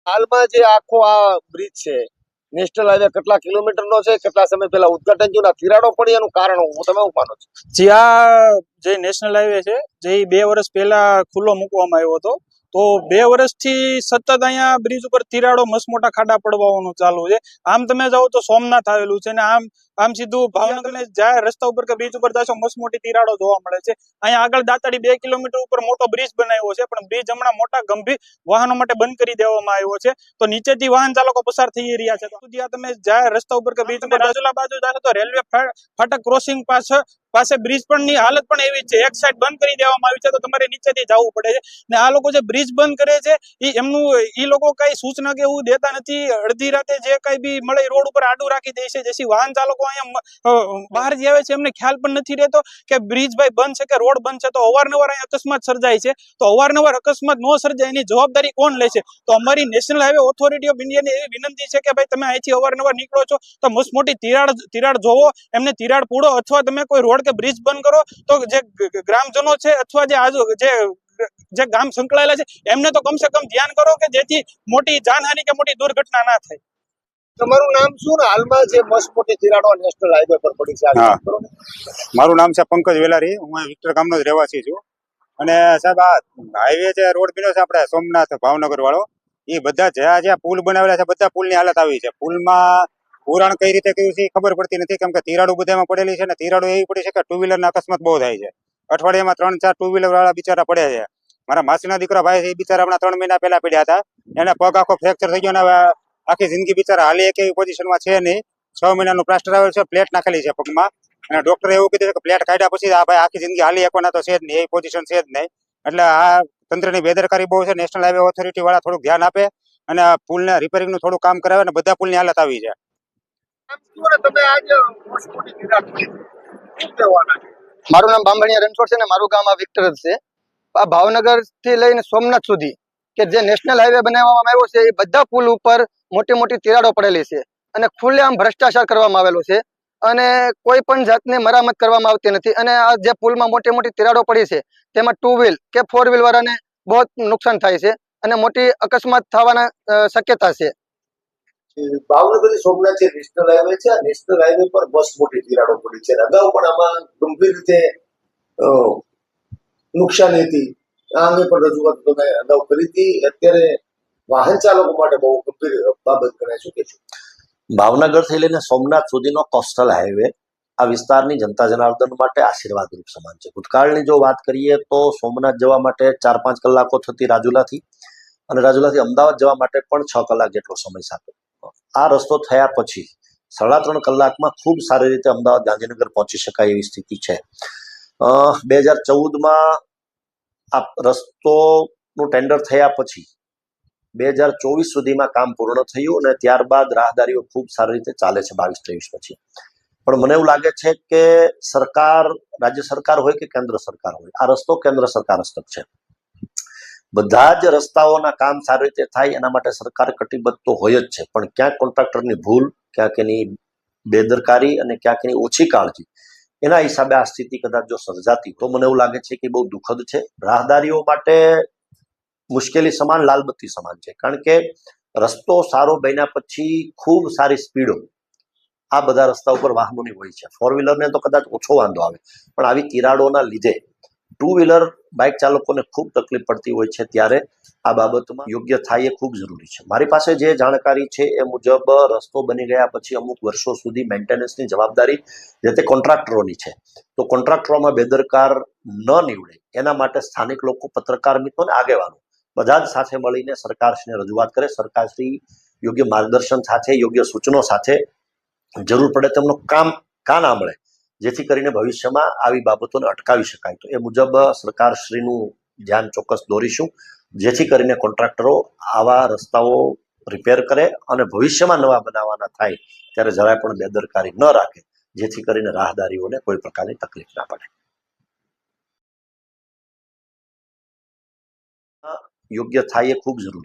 હાલમાં જે આખો આ બ્રિજ છે નેશનલ હાઈવે કેટલા કિલોમીટરનો છે, કેટલા સમય પહેલા ઉદ્ઘાટન થયું, તિરાડો પડી, એનું કારણ તમે શું માનો છો? જ્યાં જે નેશનલ હાઈવે છે જે 2 વર્ષ પહેલા ખુલ્લો મૂકવામાં આવ્યો હતો, તો 2 વર્ષથી સતત અહીંયા બ્રિજ ઉપર તિરાડો મસમોટા ખાડા પડવાનું ચાલુ છે. આમ તમે જાઓ તો સોમનાથ આવેલું છે ને આમ સીધું ભાવનગર ને જાય રસ્તા ઉપર કે બ્રિજ ઉપર જાશો મસમોટી તિરાડો જોવા મળે છે. અહીંયા આગળ દાતાડી 2 કિલોમીટર ઉપર મોટો બ્રિજ બનાવ્યો છે, પણ બ્રિજ હમણાં મોટા ગંભીર વાહનો માટે બંધ કરી દેવામાં આવ્યો છે. તો નીચેથી વાહન ચાલકો પસાર થઈ રહ્યા છે. તો જ્યાં તમે જાય રસ્તા ઉપર કે બ્રિજ ઉપર રાજુલા બાજુ જાશો તો રેલવે ફાટક ક્રોસિંગ પાસે બ્રિજ પણ ની હાલત પણ એવી છે, એક સાઈડ બંધ કરી દેવામાં આવી છે, તો તમારે નીચેથી જવું પડે છે. ને આ લોકો જે બ્રિજ બંધ કરે છે એ લોકો કઈ સૂચના કે એવું દેતા નથી. અડધી રાતે જે કઈ બી મળે રોડ ઉપર આડું રાખી દે છે, જેથી વાહન ચાલકો અહીંયા બહાર જે આવે છે એમને ખ્યાલ પણ નથી રહેતો કે બ્રિજ ભાઈ બંધ છે કે રોડ બંધ છે. તો અવારનવાર અહીંયા અકસ્માત સર્જાય છે. તો અવારનવાર અકસ્માત ન સર્જાય એની જવાબદારી કોણ લે છે? તો અમારી નેશનલ હાઈવે ઓથોરિટી ઓફ ઇન્ડિયાની એવી વિનંતી છે કે ભાઈ તમે અહીંથી અવારનવાર નીકળો છો તો મોટી તિરાડ જોવો, એમને તિરાડ પૂડો, અથવા તમે કોઈ રોડ કે બ્રિજ બંધ કરો તો જે ગ્રામજનો છે અથવા જે ગામ સંકળાયેલા છે એમને તો કમસે કમ ધ્યાન કરો કે જેથી મોટી જાનહાનિ કે મોટી દુર્ઘટના ના થાય. તમારું નામ શું ને હાલમાં જે મસ્ત મોટી તિરાડો નેશનલ હાઈવે પર પડી છે? મારું નામ છે પંકજ વેલારી, હું વિક્ટર ગામનો જ રહેવાસી છું. અને સાહેબ આ હાઈવે જે રોડ બન્યો છે આપણે સોમનાથ ભાવનગર વાળો, એ બધા જ્યાં પુલ બનાવેલા છે બધા પુલની હાલત આવી છે. પુલમાં પુરાણ કઈ રીતે કર્યું છે એ ખબર પડતી નથી, કેમ કે તિરાડો બધામાં પડેલી છે ને તિરાડો એવી પડી છે કે ટુ વ્હીલરના અકસ્માત બહુ થાય છે. અઠવાડિયામાં 3-4 ટુ વ્હીલર વાળા બિચારા પડ્યા છે. મારા માસીના દીકરા ભાઈ છે એ બિચારા હમણાં 3 મહિના પહેલા પડ્યા હતા, એને પગ આખો ફ્રેક્ચર થઈ ગયો ને હવે આખી જિંદગી બિચારા હાલી એક એવી પોઝિશનમાં છે નહીં. 6 મહિનાનું પ્લાસ્ટર આવેલ છે, પ્લેટ નાખેલી છે પગમાં, અને ડોક્ટરે એવું કીધું કે પ્લેટ કાઢ્યા પછી આ ભાઈ આખી જિંદગી હાલી એકવાના તો છે જ નહીં, એ પોઝિશન છે જ નહીં. એટલે આ તંત્રની બેદરકારી બહુ છે. નેશનલ હાઈવે ઓથોરિટી વાળા થોડુંક ધ્યાન આપે અને આ પુલને રિપેરિંગનું થોડું કામ કરાવે ને બધા પુલની હાલત આવી છે. મારું નામ બાંભણિયા રણછોડ છે ને મારું ગામ આ વિક્ટર જ છે. આ ભાવનગર થી લઈને સોમનાથ સુધી કે જે નેશનલ હાઈવે બનાવવામાં આવ્યો છે એ બધા પુલ ઉપર મોટી મોટી તિરાડો પડેલી છે અને ખુલ્લેઆમ ભ્રષ્ટાચાર કરવામાં આવેલો છે અને કોઈ પણ જાતની મરામત કરવામાં આવતી નથી. અને આ જે પુલમાં મોટી મોટી તિરાડો પડી છે તેમાં 2 વ્હીલ કે 4 વ્હીલ વાળાને બહુ નુકસાન થાય છે અને મોટી અકસ્માત થવાના શક્યતા છે. ભાવનગર સોમનાથ જે નેશનલ હાઈવે છે, આ નેશનલ હાઈવે પર બસ મોટી તિરાડો પડી છે. અગાઉ પણ આમાં ગંભીર રીતે નુકસાની હતી. આ અંગે પણ રજૂઆત તમે અગાઉ કરી હતી. અત્યારે વાહન ચાલકો માટે બહુ ગંભીર બાબત ગણાય. શું કહેશો? ભાવનગરથી લઈને સોમનાથ સુધીનો કોસ્ટલ હાઈવે આ વિસ્તારની જનતા જનાર્દન માટે આશીર્વાદરૂપ સમાન છે. ભૂતકાળની જો વાત કરીએ તો સોમનાથ જવા માટે 4-5 કલાકો થતી રાજુલાથી, અને રાજુલાથી અમદાવાદ જવા માટે પણ 6 કલાક જેટલો સમય સાથે. આ રસ્તો થયા પછી 3.5 કલાકમાં ખૂબ સારી રીતે અમદાવાદ ગાંધીનગર પહોંચી શકાય એવી સ્થિતિ છે. 2014માં આ રસ્તોનું ટેન્ડર થયા પછી 2024 સુધીમાં કામ પૂર્ણ થયું અને ત્યારબાદ રાહદારીઓ ખૂબ સારી રીતે ચાલે છે 22-23 પછી. પણ મને એવું લાગે છે કે સરકાર, રાજ્ય સરકાર હોય કે કેન્દ્ર સરકાર હોય, આ રસ્તો કેન્દ્ર સરકાર હસ્તક છે. બધા જ રસ્તાઓના કામ સારી રીતે થાય એના માટે સરકાર કટિબદ્ધ તો હોય જ છે, પણ ક્યાંક કોન્ટ્રાક્ટરની ભૂલ, ક્યાંક એની બેદરકારી અને ક્યાંક એની ઓછી કાળજી, એના હિસાબે આ સ્થિતિ કદાચ જો સર્જાતી તો મને એવું લાગે છે કે બહુ દુઃખદ છે. રાહદારીઓ માટે મુશ્કેલી સમાન, લાલબત્તી સમાન છે, કારણ કે રસ્તો સારો બન્યા પછી ખૂબ સારી સ્પીડો આ બધા રસ્તા ઉપર વાહનોની હોય છે. 4 વ્હીલરને તો કદાચ ઓછો વાંધો આવે, પણ આવી તિરાડોના લીધે 2 વ્હીલર બાઇક ચાલકોને ખૂબ તકલીફ પડતી હોય છે. ત્યારે આ બાબતમાં યોગ્ય થાય એ ખૂબ જરૂરી છે. મારી પાસે જે જાણકારી છે એ મુજબ રસ્તો બની ગયા પછી અમુક વર્ષો સુધી મેન્ટેનન્સની જવાબદારી જે તે કોન્ટ્રાક્ટરોની છે. તો કોન્ટ્રાક્ટરોમાં બેદરકાર ન નીવડે એના માટે સ્થાનિક લોકો, પત્રકાર મિત્રો અને આગેવાનો બધા જ સાથે મળીને સરકારશ્રીને રજૂઆત કરે. સરકારશ્રી યોગ્ય માર્ગદર્શન સાથે, યોગ્ય સૂચનો સાથે જરૂર પડે તેમનું કાન આંબળે, જેથી કરીને ભવિષ્યમાં આવી બાબતોને અટકાવી શકાય. તો એ મુજબ સરકારશ્રીનું ધ્યાન ચોક્કસ દોરીશું, જેથી કરીને કોન્ટ્રાક્ટરો આવા રસ્તાઓ રિપેર કરે અને ભવિષ્યમાં નવા બનાવવાના થાય ત્યારે જરાય પણ બેદરકારી ન રાખે, જેથી કરીને રાહદારીઓને કોઈ પ્રકારની તકલીફ ના પડે. યોગ્ય થાય એ ખૂબ જરૂરી.